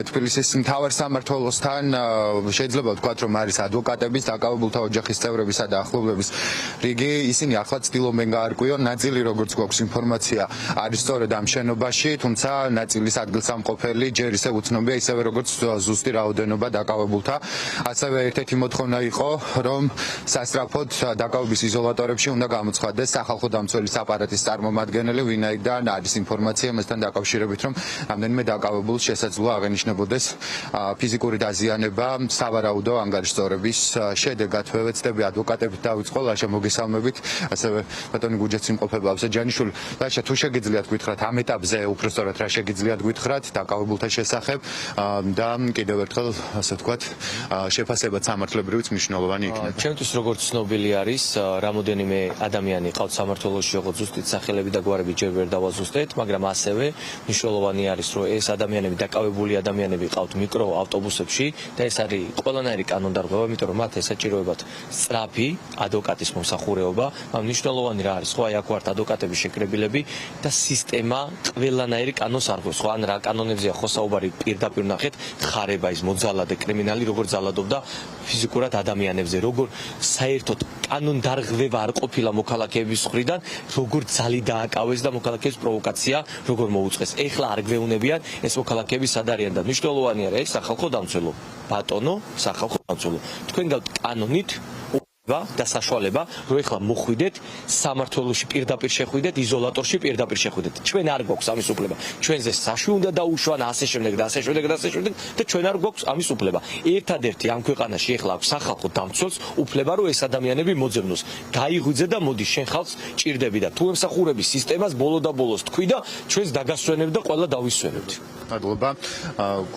თბილისის მთავარ სამმართველოსთან შეიძლება ვთქვათ, რომ არის ადვოკატების, დაკავებულთა ოჯახის წევრებისა და ახლობლების რიგი. ისინი ახლა ცდილობენ გაარკვიონ, ნაწილი როგორც გვაქვს ინფორმაცია არის სწორედ ამ შენობაში, თუმცა ნაწილის ადგილსამყოფელი ჯერ ისევ უცნობია, ისევე როგორც ზუსტი რაოდენობა დაკავებულთა. ასევე ერთ-ერთი მოთხოვნა იყო, რომ სასწრაფოდ დაკავების იზოლატორებში უნდა გამოცხადდეს სახალხო დამცველის აპარატის წარმომადგენელი, ვინაიდან არის ინფორმაცია მასთან დაკავშირებით, რომ რამდენიმე დაკავებულს შესაძლოა აღენიშნებოდეს ფიზიკური დაზიანება სავარაუდო ანგარიშწორების შედეგად. ვეცდები ადვოკატებით დავიწყო, ლაშა მოგესალმებით, ასევე ბატონი გუჯეც იმყოფება აბსაჯანიშვილი. ლაშა, თუ შეგიძლიათ გითხრათ ამ ეტაპზე უпростоრად რა შეგიძლიათ გითხრათ დაკავებულთა შესახებ და კიდევ ერთხელ ასე ვთქვათ შეფასებაც სამართლებრივიც მნიშვნელოვანი იქნება. ჩემთვის როგორც ცნობილი არის, რამოდენიმე ადამიანი ყავთ სამართლოში, როგორც ზუსტით სახელები და გვარები ჯერ ვერ დავაზუსტეთ, მაგრამ ასევე მნიშვნელოვანი არის, რომ ეს ადამიანები დაკავებული ადამიანები ყავთ მიკროავტობუსებში და ეს არის ყველანაირი კანონდარღვევა, იმიტომ რომ მათ ესაჭიროებათ სწრაფი ადვოკატის მომსახურება. მნიშვნელოვანი რა არის, ხო, აი აქ ვართ ადვოკატების შეკრებილები და სისტემა ყველანაირი კანონს არღვევს, ხო, ან რა კანონებზეა ხო საუბარი, პირდაპირ ნახეთ, ხარება ის მოძალადე კრიმინალი, როგორ ძალადობდა ფიზიკურად ადამიანებზე, როგორ საერთოდ კანონდარღვევა არ ყოფილა მოქალაქეების მხრიდან, როგორ ძალი დააკავეს და მოქალაქეების პროვოკაცია როგორ მოუწყეს. ეხლა არ გვეუბნებიან ეს მოქალაქეები სად არიან და მნიშვნელოვანი არის ეს სახალხო დამცველო. ბატონო, სახალხო დამცველო. თქვენ გაქვთ კანონით და საშუალება, რომ ეხლა მოხვიდეთ სამართლოში პირდაპირ შეხვიდეთ, იზოლატორში პირდაპირ შეხვიდეთ. ჩვენ არ გვაქვს ამის უფლება. ჩვენზე საშვი უნდა დაუშვან ასე შემდეგ და ასე შემდეგ და ჩვენ არ გვაქვს ამის უფლება. ერთადერთი ამ ქვეყანაში ეხლა აქვს სახალხო დამცველს უფლება, რომ ეს ადამიანები მოძებნოს. გაიღვიძე და მოდი შენ ხალხს ჭირდები და თუ ემსახურების სისტემას ბოლო და ბოლოს თქვი და ჩვენს დაგასვენებ და ყველა დავისვენებთ. მადლობა.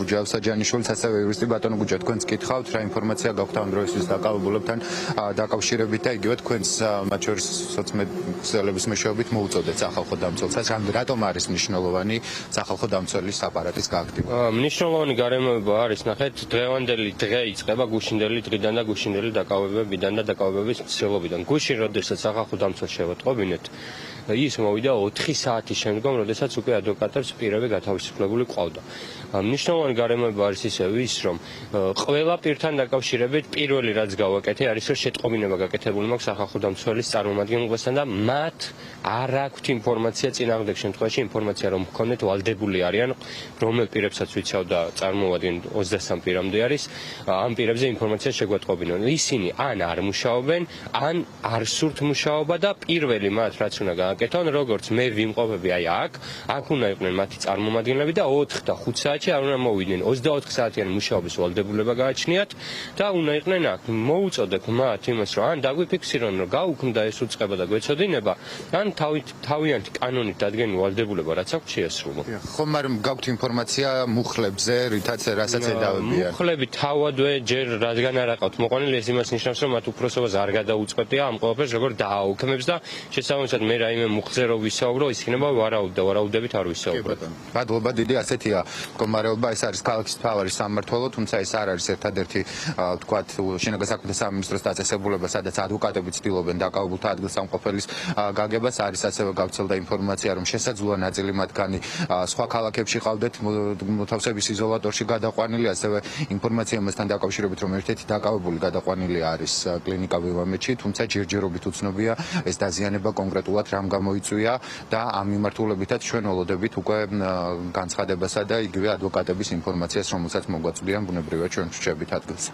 გუჯა აბსაჯანიშვილს, ასევე იურისტი ბატონო გუჯა, თქვენც გითხავთ რა ინფორმაცია გაქვთ ამ დროისთვის დაკავებულებთან დაკავშირებით და იგივე თქვენს მათ შორის სოციალების მეშვეობით მოუწოდეთ სახალხო დამცველსაც. რატომ არის მნიშვნელოვანი სახალხო დამცველის აპარატის გააქტიურება? მნიშვნელოვანი გარემოება არის, ნახეთ, დღევანდელი დღე იწყება გუშინდელი დღიდან და გუშინდელი დაკავებებიდან და დაკავებების მცდელობიდან. გუშინ, როდესაც სახალხო დამცველს შევატყობინეთ, ის მოვიდა 4 საათის შემდგომ, როდესაც უკვე ადვოკატებს პირები გათავისუფლებული ყავდა. მნიშვნელოვანი გარემოება არის ისევ ის, რომ ყველა პირთან დაკავშირებით პირველი რაც გავაკეთე არის, რომ შეტყობინება გაკეთებული მაქვს სახალხო დამცველის წარმომადგენლებთან და მათ არ აქვთ ინფორმაცია წინააღმდეგ შემთხვევაში, ინფორმაცია რომ მქონეთ ვალდებული არიან, რომელ პირებსაც ვიცავ და წარმოვადგენ 23 პირამდე არის, ამ პირებზე ინფორმაცია შეგვატყობინონ. ისინი ან არ მუშაობენ, ან არ სურთ მუშაობა და პირველი მათ რაც უნდა გააკეთონ, როგორც მე ვიმყოფები აი აქ უნდა იყვნენ მათი წარმომადგენლები და 4 და 5 საათში არ უნდა მოვიდნენ. 24 საათიანი მუშაობის ვალდებულება გააჩნიათ და უნდა იყვნენ აქ. მოუწოდეთ მათ იმას, რომ ან დაგვიფიქსირონ, რომ გაუქმდა ეს უწყება და გვეცოდინება, ან თავიანთი კანონით დადგენილი ვალდებულება რაც აქვს შეასრულო. ხომ არ გაქვთ ინფორმაცია მუხლებზე, რასაც ედავებიან? მუხლები თავადვე ჯერ რადგან არ აყავთ მოყვანილი, ეს იმას ნიშნავს, რომ მათ უფროსობას არ გადაუწყვეტია ამ ყველაფერს როგორ დააუქმებს და შესაბამისად მე რაიმე მუხლზე რო ვისაუბრო, ის იქნება ვარაუდი და ვარაუდებით არ ვისაუბრებ. მადლობა დიდი, ასეთია მდგომარეობა, ეს არის ქალაქის მთავარი სამმართველო, თუმცა ეს არ არის ერთადერთი ვთქვათ შინაგან საქმეთა სამინისტროს დაწესებულება, სადაც ადვოკატები ცდილობენ დაკავებულთა ადგილსამყოფელის გაგებას. არის ასევე გავრცელდა ინფორმაცია, რომ შესაძლოა ნაწილი მათგანი სხვა ქალაქებში ყავდეთ მოთავსების იზოლატორში გადაყვანილი, ასევე ინფორმაცია მასთან დაკავშირებით, რომ ერთ-ერთი დაკავებული გადაყვანილი არის კლინიკა ვივამეთში, თუმცა ჯერჯერობით უცნობია ეს დაზიანება კონკრეტულად რამ გამოიწვია და ამ მიმართულებითაც ჩვენ ველოდებით უკვე განცხადებასა და იგივე ადვოკატების ინფორმაციას, რომელსაც მოგვაწვდიან, ბუნებრივია ჩვენ ვშევჩებით ადგილს.